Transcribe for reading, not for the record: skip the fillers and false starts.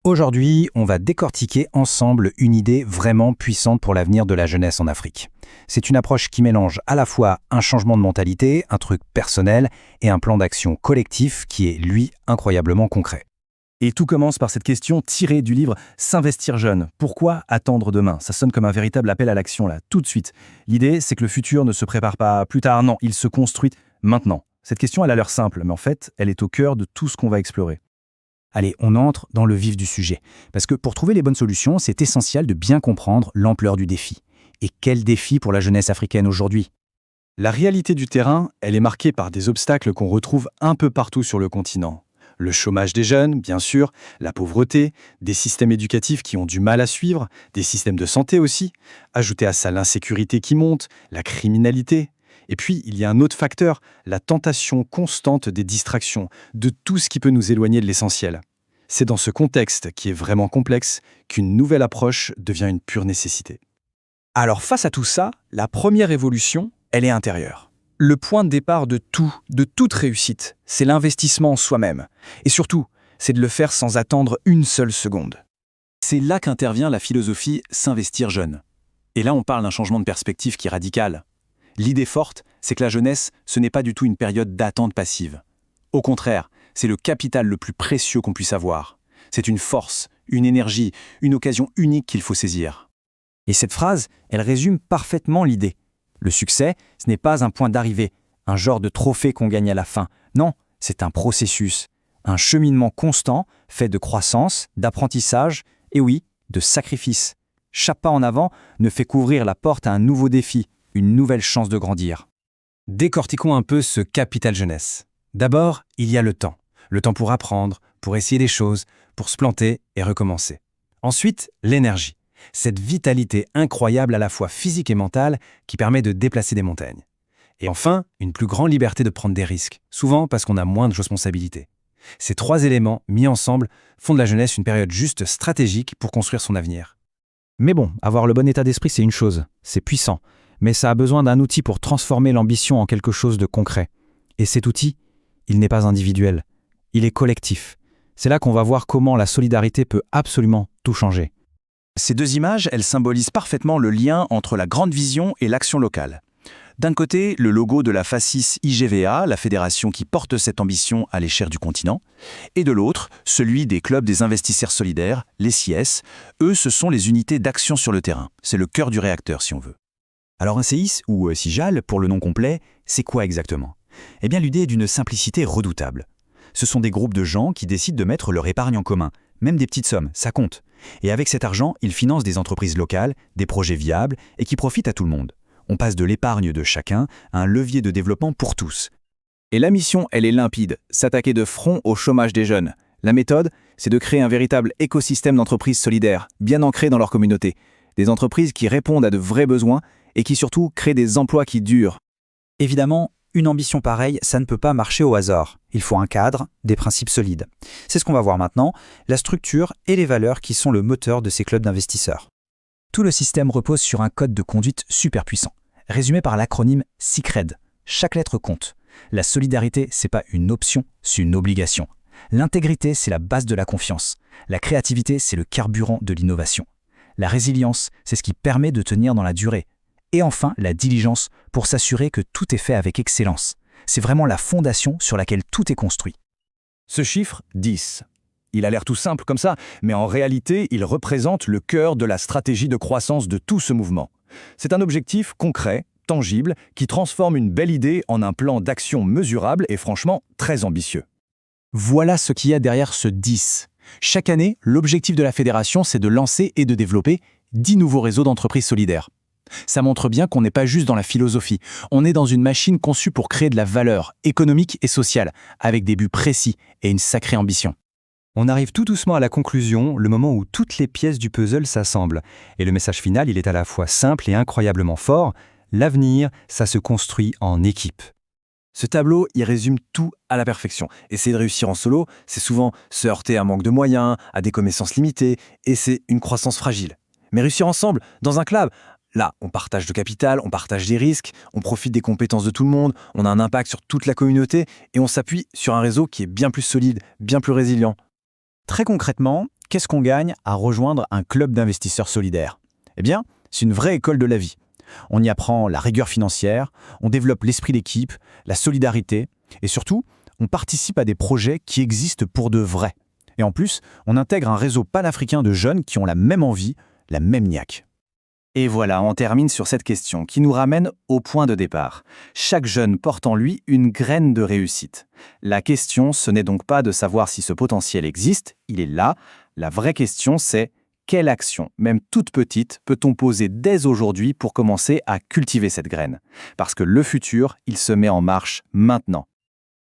Aujourd'hui, on va décortiquer ensemble une idée vraiment puissante pour l'avenir de la jeunesse en Afrique. C'est une approche qui mélange à la fois un changement de mentalité, un truc personnel, et un plan d'action collectif qui est, lui, incroyablement concret. Et tout commence par cette question tirée du livre « S'investir jeune ». Pourquoi attendre demain ? Ça sonne comme un véritable appel à l'action, là, tout de suite. L'idée, c'est que le futur ne se prépare pas plus tard, non, il se construit maintenant. Cette question, elle a l'air simple, mais en fait, elle est au cœur de tout ce qu'on va explorer. Allez, on entre dans le vif du sujet. Parce que pour trouver les bonnes solutions, c'est essentiel de bien comprendre l'ampleur du défi. Et quel défi pour la jeunesse africaine aujourd'hui ? La réalité du terrain, elle est marquée par des obstacles qu'on retrouve un peu partout sur le continent. Le chômage des jeunes, bien sûr, la pauvreté, des systèmes éducatifs qui ont du mal à suivre, des systèmes de santé aussi, ajouter à ça l'insécurité qui monte, la criminalité. Et puis, il y a un autre facteur, la tentation constante des distractions, de tout ce qui peut nous éloigner de l'essentiel. C'est dans ce contexte, qui est vraiment complexe, qu'une nouvelle approche devient une pure nécessité. Alors face à tout ça, la première évolution, elle est intérieure. Le point de départ de toute réussite, c'est l'investissement en soi-même. Et surtout, c'est de le faire sans attendre une seule seconde. C'est là qu'intervient la philosophie « s'investir jeune ». Et là, on parle d'un changement de perspective qui est radical. L'idée forte, c'est que la jeunesse, ce n'est pas du tout une période d'attente passive. Au contraire, c'est le capital le plus précieux qu'on puisse avoir. C'est une force, une énergie, une occasion unique qu'il faut saisir. Et cette phrase, elle résume parfaitement l'idée. Le succès, ce n'est pas un point d'arrivée, un genre de trophée qu'on gagne à la fin. Non, c'est un processus, un cheminement constant fait de croissance, d'apprentissage et oui, de sacrifice. Chaque pas en avant ne fait qu'ouvrir la porte à un nouveau défi, une nouvelle chance de grandir. Décortiquons un peu ce capital jeunesse. D'abord, il y a le temps. Le temps pour apprendre, pour essayer des choses, pour se planter et recommencer. Ensuite, l'énergie. Cette vitalité incroyable à la fois physique et mentale qui permet de déplacer des montagnes. Et enfin, une plus grande liberté de prendre des risques, souvent parce qu'on a moins de responsabilités. Ces trois éléments, mis ensemble, font de la jeunesse une période juste stratégique pour construire son avenir. Mais bon, avoir le bon état d'esprit, c'est une chose, c'est puissant, mais ça a besoin d'un outil pour transformer l'ambition en quelque chose de concret. Et cet outil, il n'est pas individuel, il est collectif. C'est là qu'on va voir comment la solidarité peut absolument tout changer. Ces deux images, elles symbolisent parfaitement le lien entre la grande vision et l'action locale. D'un côté, le logo de la FACIS IGVA, la fédération qui porte cette ambition à l'échelle du continent, et de l'autre, celui des clubs des investisseurs solidaires, les CIS. Eux, ce sont les unités d'action sur le terrain. C'est le cœur du réacteur, si on veut. Alors un CIS, ou CIJAL pour le nom complet, c'est quoi exactement ? Eh bien l'idée est d'une simplicité redoutable. Ce sont des groupes de gens qui décident de mettre leur épargne en commun, même des petites sommes, ça compte. Et avec cet argent, ils financent des entreprises locales, des projets viables et qui profitent à tout le monde. On passe de l'épargne de chacun à un levier de développement pour tous. Et la mission, elle est limpide, s'attaquer de front au chômage des jeunes. La méthode, c'est de créer un véritable écosystème d'entreprises solidaires, bien ancrées dans leur communauté. Des entreprises qui répondent à de vrais besoins et qui surtout créent des emplois qui durent. Évidemment, une ambition pareille, ça ne peut pas marcher au hasard. Il faut un cadre, des principes solides. C'est ce qu'on va voir maintenant, la structure et les valeurs qui sont le moteur de ces clubs d'investisseurs. Tout le système repose sur un code de conduite super puissant, résumé par l'acronyme CICRED. Chaque lettre compte. La solidarité, c'est pas une option, c'est une obligation. L'intégrité, c'est la base de la confiance. La créativité, c'est le carburant de l'innovation. La résilience, c'est ce qui permet de tenir dans la durée. Et enfin, la diligence pour s'assurer que tout est fait avec excellence. C'est vraiment la fondation sur laquelle tout est construit. Ce chiffre, 10. Il a l'air tout simple comme ça, mais en réalité, il représente le cœur de la stratégie de croissance de tout ce mouvement. C'est un objectif concret, tangible, qui transforme une belle idée en un plan d'action mesurable et franchement très ambitieux. Voilà ce qu'il y a derrière ce 10. Chaque année, l'objectif de la fédération, c'est de lancer et de développer 10 nouveaux réseaux d'entreprises solidaires. Ça montre bien qu'on n'est pas juste dans la philosophie, on est dans une machine conçue pour créer de la valeur économique et sociale, avec des buts précis et une sacrée ambition. On arrive tout doucement à la conclusion, le moment où toutes les pièces du puzzle s'assemblent. Et le message final, il est à la fois simple et incroyablement fort. L'avenir, ça se construit en équipe. Ce tableau, il résume tout à la perfection. Essayer de réussir en solo, c'est souvent se heurter à un manque de moyens, à des connaissances limitées, et c'est une croissance fragile. Mais réussir ensemble, dans un club, là, on partage le capital, on partage des risques, on profite des compétences de tout le monde, on a un impact sur toute la communauté, et on s'appuie sur un réseau qui est bien plus solide, bien plus résilient. Très concrètement, Qu'est-ce qu'on gagne à rejoindre un club d'investisseurs solidaires? Eh bien, c'est une vraie école de la vie. On y apprend la rigueur financière, on développe l'esprit d'équipe, la solidarité, et surtout, on participe à des projets qui existent pour de vrai. Et en plus, on intègre un réseau panafricain de jeunes qui ont la même envie, la même niaque. Et voilà, on termine sur cette question qui nous ramène au point de départ. Chaque jeune porte en lui une graine de réussite. La question, ce n'est donc pas de savoir si ce potentiel existe, il est là. La vraie question, c'est quelle action, même toute petite, peut-on poser dès aujourd'hui pour commencer à cultiver cette graine? Parce que le futur, il se met en marche maintenant.